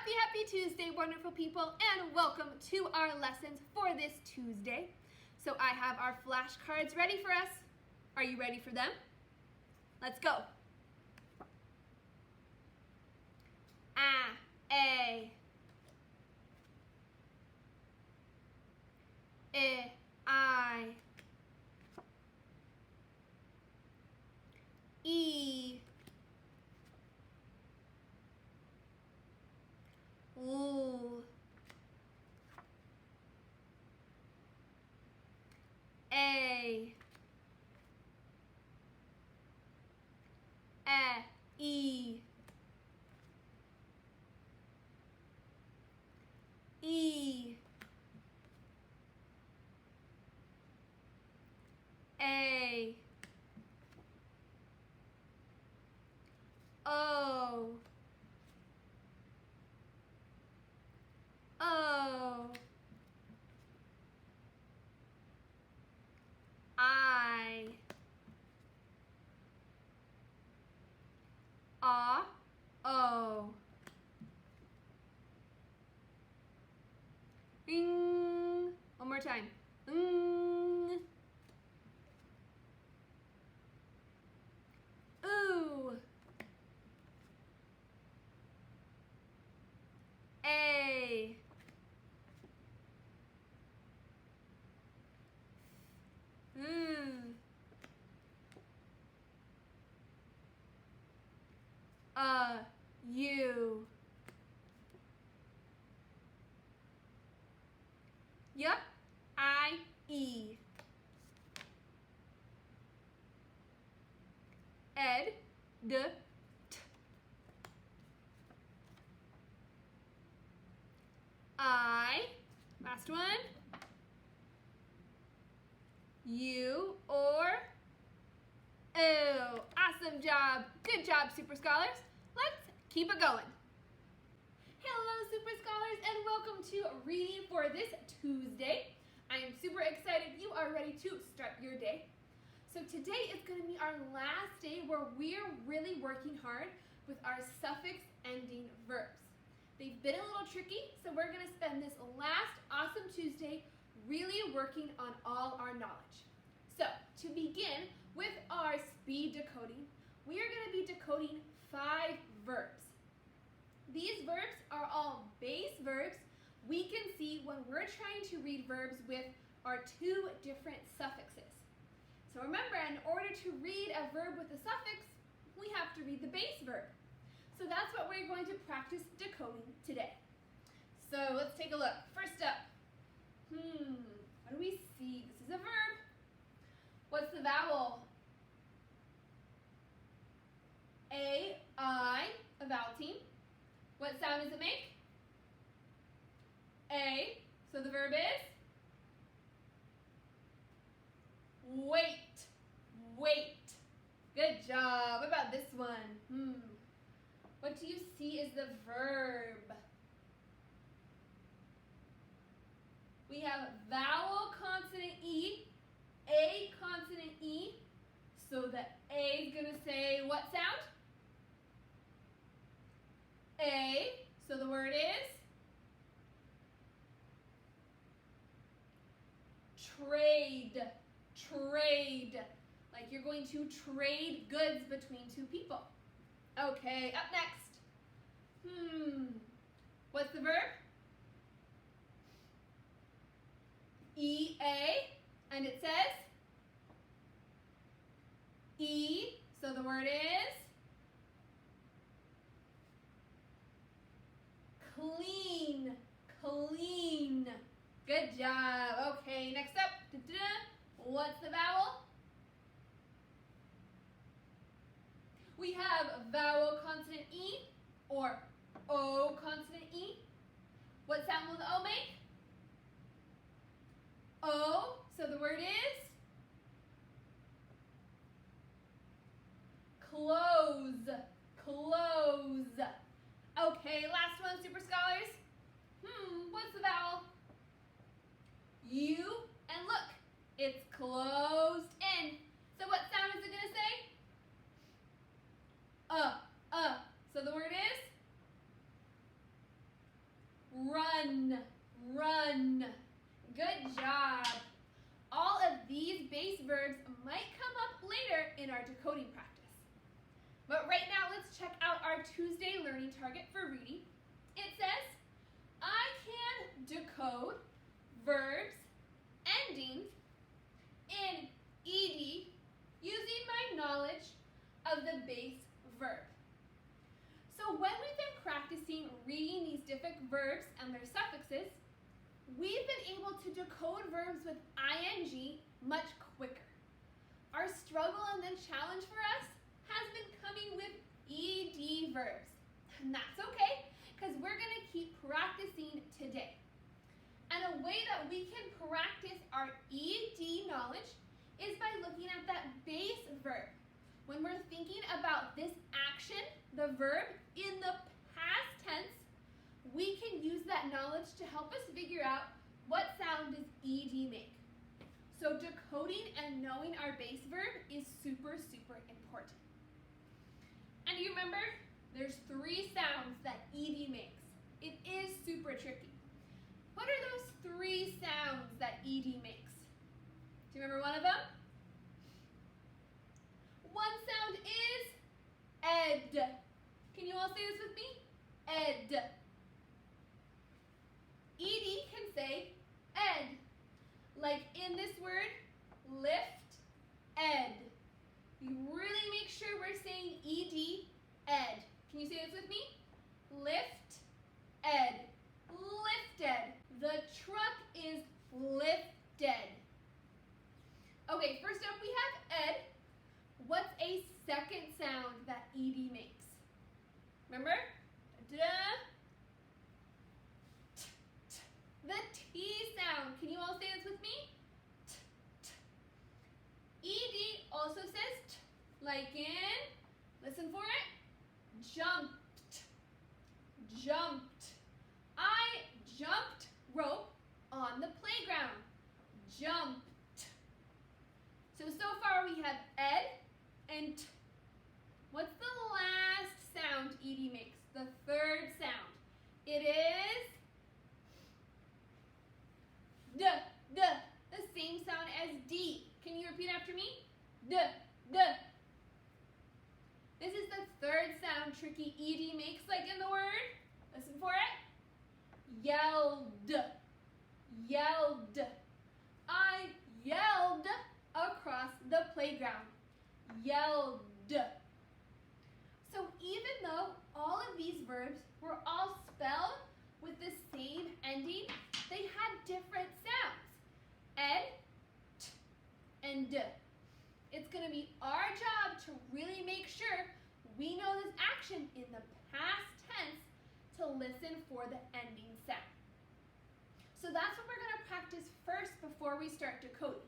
Happy Tuesday, wonderful people, and welcome to our lessons for this Tuesday. So I have our flashcards ready for us. Are you ready for them? Let's go. A, I, E, U, A, E, E, A, O, I, O. Bing. One more time. Ooh. A. U. Yup. I-E. Ed. D-t. I. Last one. U or O. Awesome job. Good job, Super Scholars. Let's keep it going. Hello, Super Scholars, and welcome to Reading for this Tuesday. I am super excited you are ready to start your day. So today is going to be our last day where we're really working hard with our suffix-ending verbs. They've been a little tricky, so we're going to spend this last awesome Tuesday really working on all our knowledge. So to begin with our speed decoding, we are going to be decoding 5 verbs. These verbs are all base verbs we can see when we're trying to read verbs with our 2 different suffixes. So remember, in order to read a verb with a suffix, we have to read the base verb. So that's what we're going to practice decoding today. So let's take a look. First up, what do we see? This is a verb. What's the vowel? A, I, a vowel team. What sound does it make? A, so the verb is? Wait, wait. Good job. What about this one? What do you see is the verb? We have vowel consonant E, A consonant E. So the A is going to say what sound? A. So the word is? Trade. Trade. Like you're going to trade goods between 2 people. Okay, up next. What's the verb? E-A, and it says? E, so the word is? Clean. Clean. Good job. Okay, next up. What's the vowel? We have vowel consonant E or O consonant E. What sound will the O make? O, so the word is? Close. Close. Okay, last one, Super Scholars. What's the vowel? U, and look, it's closed in. So what sound is it going to say? So the word is? run, run. Good job. All of these base verbs might come up later in our decoding practice. But right now, let's check out our Tuesday learning target for reading. It says, I can decode verbs ending in ed using my knowledge of the base verb. So when we've been practicing reading these different verbs and their suffixes, we've been able to decode verbs with ing much quicker. Our struggle and then challenge for us has been coming with ed verbs. And that's okay, because we're going to keep practicing today. And a way that we can practice our ed knowledge is by looking at that base verb. When we're thinking about this action, the verb, in the past tense, we can use that knowledge to help us figure out what sound does ed make. So decoding and knowing our base verb is super, super important. And you remember, there's 3 sounds that ed makes. It is super tricky. What are those 3 sounds that ed makes? Do you remember one of them? One sound is ed. Can you all say this with me? Ed. Ed can say ed. Like in this word, lift, ed. You really make sure we're saying ed, ed. Can you say this with me? Lift, ed. Lifted. The truck is lifted. Okay, first up we have ed. What's a second sound that ed makes? Remember? Da-da. T-t. The T sound. Can you all say this with me? T-t. Ed also says t, like in, listen for it, jumped. Jumped. I jumped rope on the playground. Jumped. So far we have ed and t. What's the last sound ed makes? The third sound. It is d, d, the same sound as d. Can you repeat after me? D, d. This is the third sound tricky ed makes, like in the word. Listen for it. Yelled. Yelled. I yelled across the playground. Yelled. So even though all of these verbs were all spelled with the same ending, they had different sounds. Ed, t, and d. It's going to be our job to really make sure we know this action in the past tense to listen for the ending sound. So that's what we're going to practice first before we start decoding.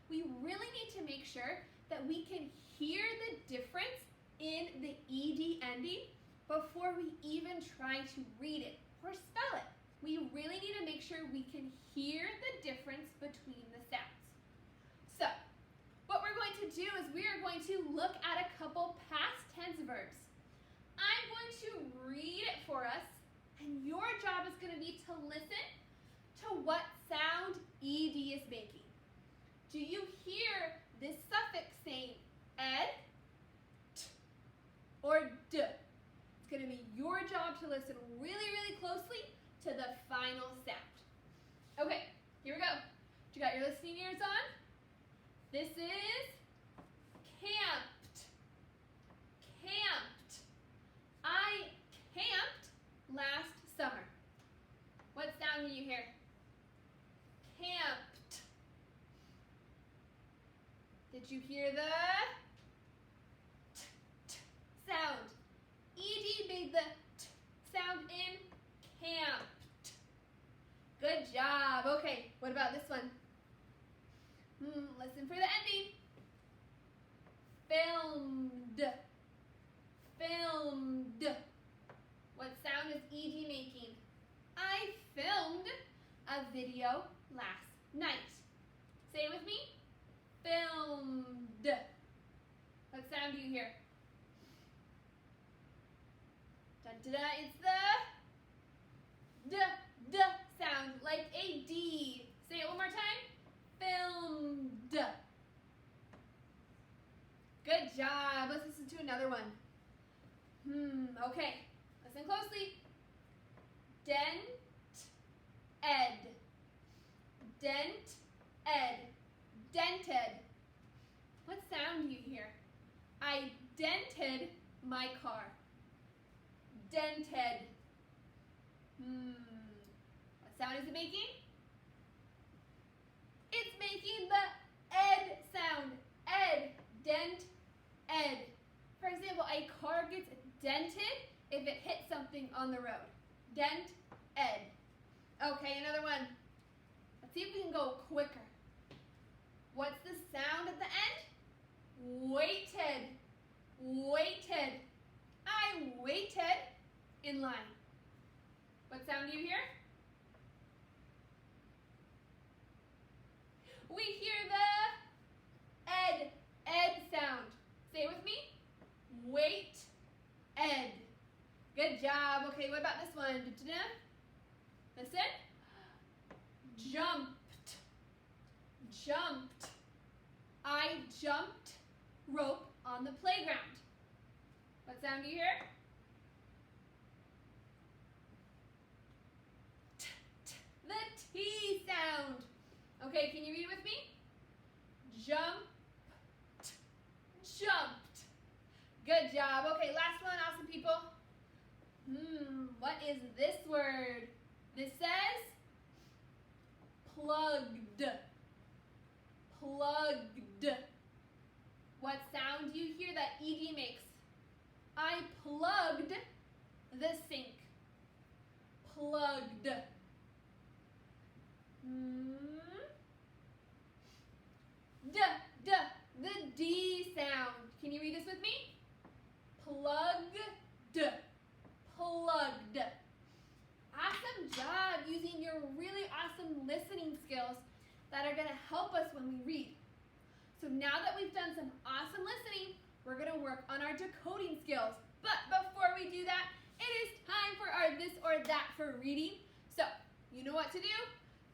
We really need to make sure that we can hear the difference in the ed ending before we even try to read it or spell it. We really need to make sure we can hear the difference between the sounds. So, what we're going to do is we are going to look at a couple past tense verbs. I'm going to read it for us, and your job is going to be to listen to what sound ed is making. Do you hear this suffix saying ed, t, or d? It's going to be your job to listen really, really closely to the final sound. Okay, here we go. You got your listening ears on? This is camped. Camped. I camped last summer. What sound do you hear? Camped. Did you hear the t, t sound? Ed made the t sound in camped. Good job. Okay, what about this one? Listen for the ending. Filmed. Filmed. What sound is ed making? I filmed a video last night. Say it with me. Filmed. What sound do you hear? Dun, da, da, it's the d another one. Okay, listen closely. Dent, ed. Dent, ed. Dented. What sound do you hear? I dented my car. Dented. What sound is it making? It's making the ed sound. Ed. Dent, ed. For example, a car gets dented if it hits something on the road. Dent, ed. Okay, another one. Let's see if we can go quicker. What's the sound at the end? Waited. Waited. I waited in line. What sound do you hear? We hear the ed sound. Say it with me. Wait, ed. Good job. Okay, what about this one? Listen. Jumped. Jumped. I jumped rope on the playground. What sound do you hear? The T sound. Okay, can you read it with me? Jumped. Jumped. Good job. Okay, last one, awesome people. What is this word? This says plugged. Plugged. What sound do you hear that ed makes? I plugged the sink. Plugged. The D sound. Can you read this with me? Plugged. Plugged. Awesome job using your really awesome listening skills that are going to help us when we read. So now that we've done some awesome listening, we're going to work on our decoding skills. But before we do that, it is time for our this or that for reading. So, you know what to do.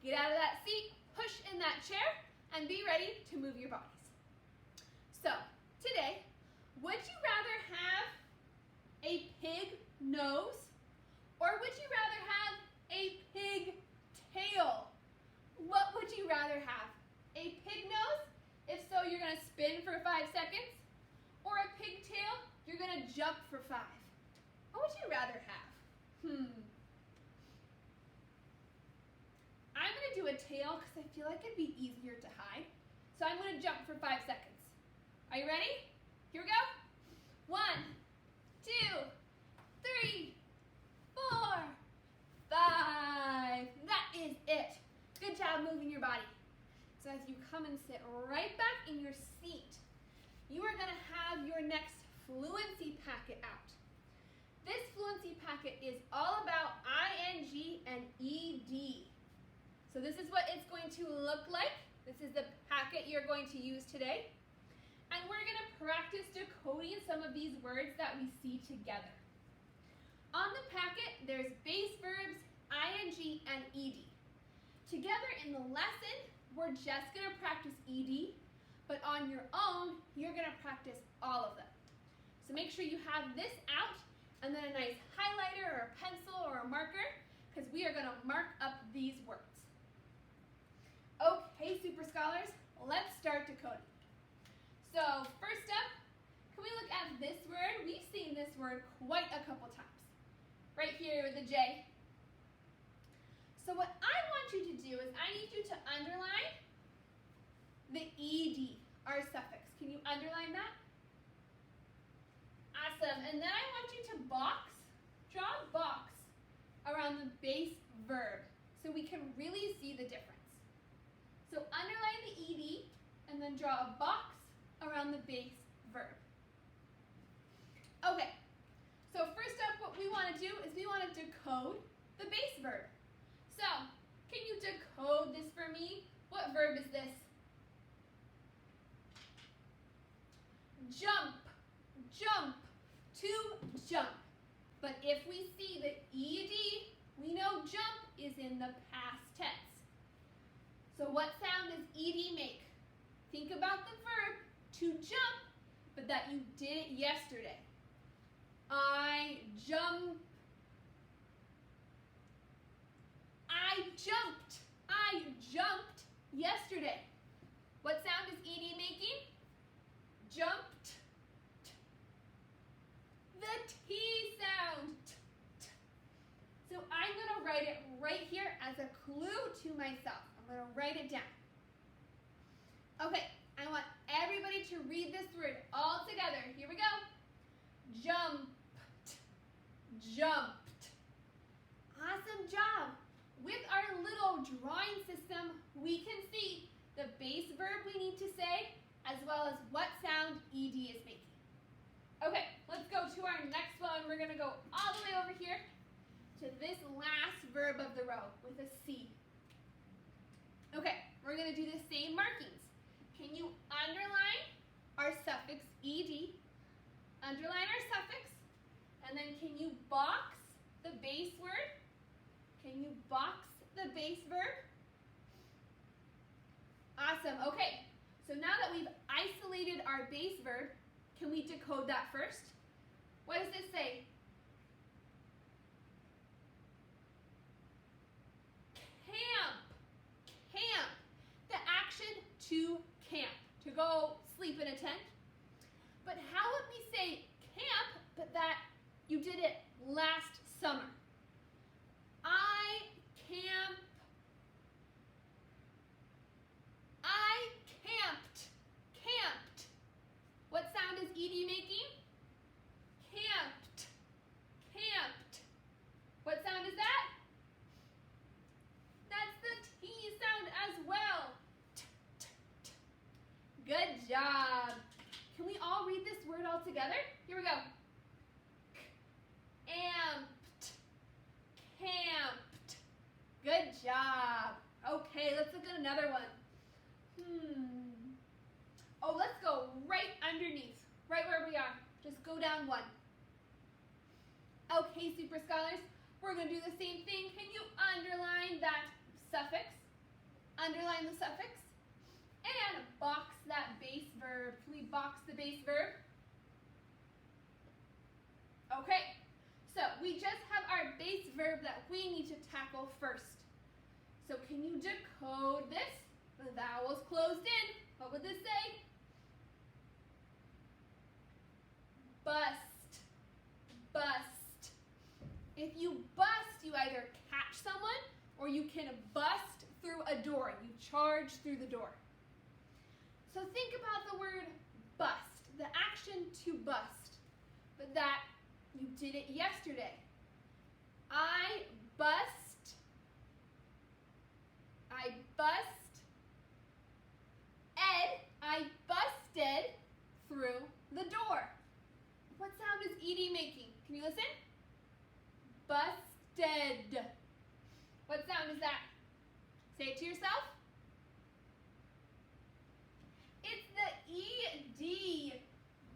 Get out of that seat, push in that chair, and be ready to move your bodies. So, today, would you rather have a pig nose or would you rather have a pig tail? What would you rather have? A pig nose? If so, you're going to spin for 5 seconds. Or a pigtail, you're going to jump for 5. What would you rather have? I'm going to do a tail because I feel like it'd be easier to hide. So I'm going to jump for 5 seconds. Are you ready? Here we go. 1, 2, 3, 4, 5. That is it. Good job moving your body. So as you come and sit right back in your seat, you are going to have your next fluency packet out. This fluency packet is all about ing and ed. So this is what it's going to look like. This is the packet you're going to use today. And we're going to practice decoding some of these words that we see together. On the packet, there's base verbs, ing, and ed. Together in the lesson, we're just going to practice ed, but on your own, you're going to practice all of them. So make sure you have this out, and then a nice highlighter or a pencil or a marker, because we are going to mark up these words. Okay, Super Scholars, let's start decoding. So first up, can we look at this word? We've seen this word quite a couple times. Right here with the J. So what I want you to do is I need you to underline the ed, our suffix. Can you underline that? Awesome. And then I want you to draw a box around the base verb so we can really see the difference. So underline the ed and then draw a box around the base verb. Okay, so first up what we want to do is we want to decode the base verb. So, can you decode this for me? What verb is this? Jump, jump, to jump. But if we see the ed, we know jump is in the past tense. So what sound does ed make? Think about the verb to jump, but that you did it yesterday. I jumped. I jumped yesterday. What sound is Edie making? Jumped. The T sound. So I'm going to write it right here as a clue to myself. I'm going to write it down. Okay, I want everybody to read this word all together. Here we go. Jumped. Jumped. Awesome job. With our little drawing system, we can see the base verb we need to say, as well as what sound ed is making. Okay, let's go to our next one. We're going to go all the way over here to this last verb of the row with a C. Okay, we're going to do the same markings. Can you underline our suffix ed, underline our suffix, and then can you box the base word? Can you box the base verb? Awesome, okay. So now that we've isolated our base verb, can we decode that first? What does this say? Camp. Camp. The action to camp. To go sleep in a tent. But how would we say camp, but that you did it last summer? I camped. Camped. What sound is ed making? Camped. What sound is that? That's the T sound as well. Good job. Can we all read this word all together? Here we go. Amped. Camped. Good job. Okay, let's look at another one. Oh, let's go right underneath, right where we are. Just go down one. Okay, Super Scholars, we're going to do the same thing. Can you underline that suffix? Underline the suffix. And box that base verb. Can we box the base verb? Okay, so we just have our base verb that we need to tackle first. So can you decode this? The vowels closed in. What would this say? Bust. Bust. If you bust, you either catch someone or you can bust through a door. You charge through the door. So think about the word bust, the action to bust, but that you did it yesterday. I bust Ed, I busted through the door. What sound is ed making? Can you listen? Busted. What sound is that? Say it to yourself. It's the ed.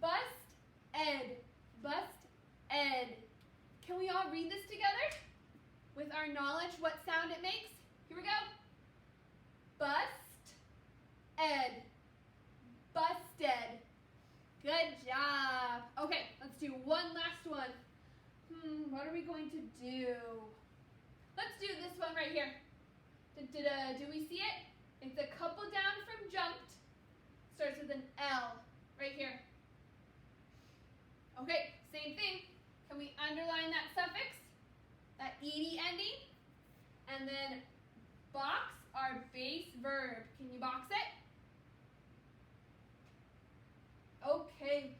Bust-ed. Bust-ed. Can we all read this together? With our knowledge, what sound it makes? Here we go. Bust-ed. Busted. Good job. Okay, let's do one last one. What are we going to do? Let's do this one right here. Do we see it? It's a couple down from jumped. Starts with an L right here. Okay, same thing. Can we underline that suffix, that ed ending, and then box our base verb? Can you box it? Okay,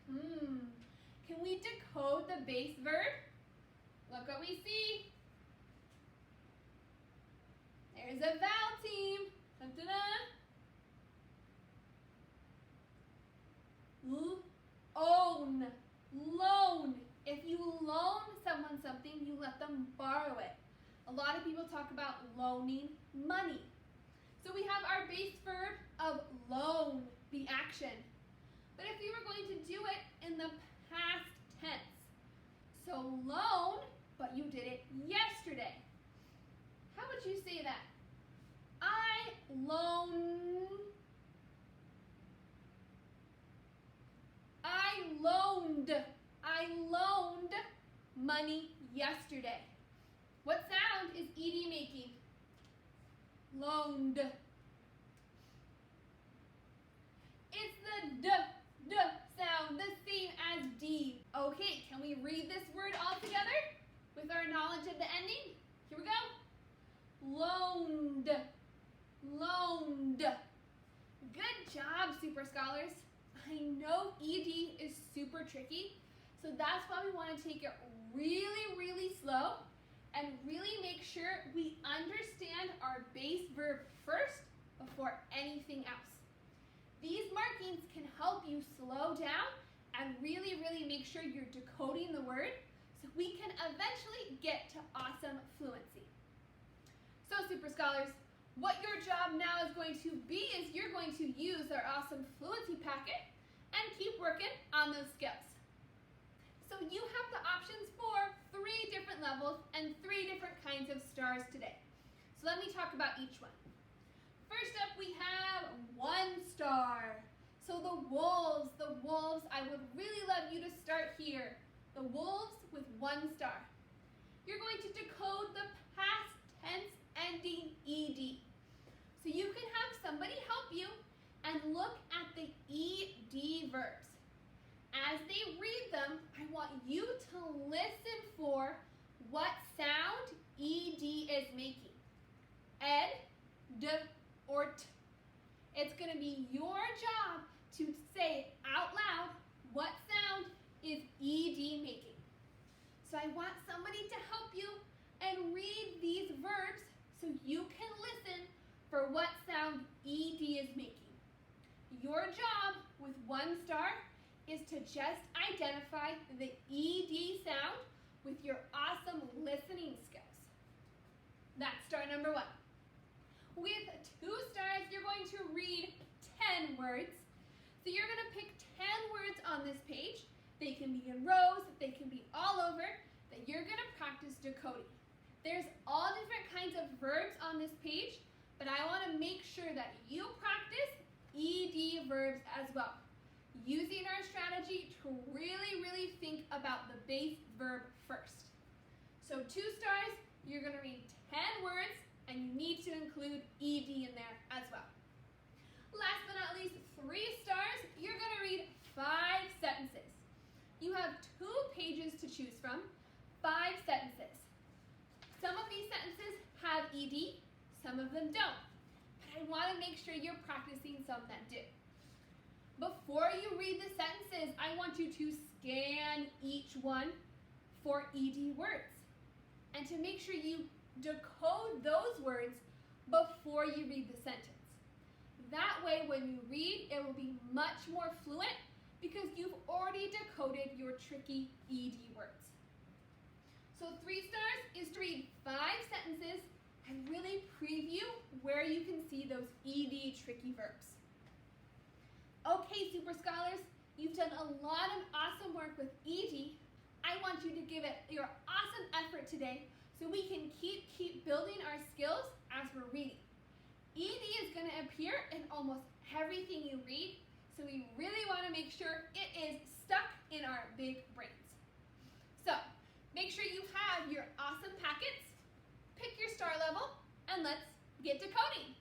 Can we decode the base verb? Look what we see. There's a vowel team. Dun-dun-dun. Own. Loan. If you loan someone something, you let them borrow it. A lot of people talk about loaning money. So we have our base verb of loan, the action. But if we were going to do it in the past tense, so loan, but you did it yesterday. How would you say that? I loaned. I loaned money yesterday. What sound is ed making? Loaned. It's the d sound, the same as D. Okay, can we read this word all together with our knowledge of the ending? Here we go. Loaned. Loaned. Good job, Super Scholars. I know ED is super tricky, so that's why we want to take it really, really slow and really make sure we understand our base verb first before anything else. These markings can help you slow down and really, really make sure you're decoding the word so we can eventually get to awesome fluency. So, Super Scholars, what your job now is going to be is you're going to use our awesome fluency packet and keep working on those skills. So you have the options for 3 different levels and 3 different kinds of stars today. So let me talk about each one. First up, we have 1 star. So the wolves, I would really love you to start here. The wolves with 1 star. You're going to decode the past tense ending ed. So you can have somebody help you and look at the ed verbs. As they read them, I want you to listen for what sound ed is making. Ed, d, or t. It's going to be your job to say out loud what sound is ed making. So I want somebody to help you and read these verbs so you can listen for what sound ed is making. Your job with 1 star is to just identify the ed sound with your awesome listening skills. That's star number 1. With 2 stars, you're going to read 10 words. So you're going to pick 10 words on this page. They can be in rows, they can be all over, that you're going to practice decoding. There's all different kinds of verbs on this page, but I want to make sure that you practice ed verbs as well, using our strategy to really, really think about the base verb first. So 2 stars, you're going to read 10 words, and you need to include ed in there as well. Last but not least, 3 stars, you're going to read 5 sentences. You have 2 pages to choose from, 5 sentences. Some of these sentences have ed, some of them don't. But I want to make sure you're practicing some that do. Before you read the sentences, I want you to scan each one for ed words and to make sure you decode those words before you read the sentence. That way, when you read, it will be much more fluent because you've already decoded your tricky ed words. So 3 stars is to read 5 sentences and really preview where you can see those ed tricky verbs. Okay, Super Scholars, you've done a lot of awesome work with ed. I want you to give it your awesome effort today so we can keep building our skills as we're reading. Ed is going to appear in almost everything you read, so we really want to make sure it is stuck in our big brains. So, make sure you have your awesome packets, pick your star level, and let's get decoding.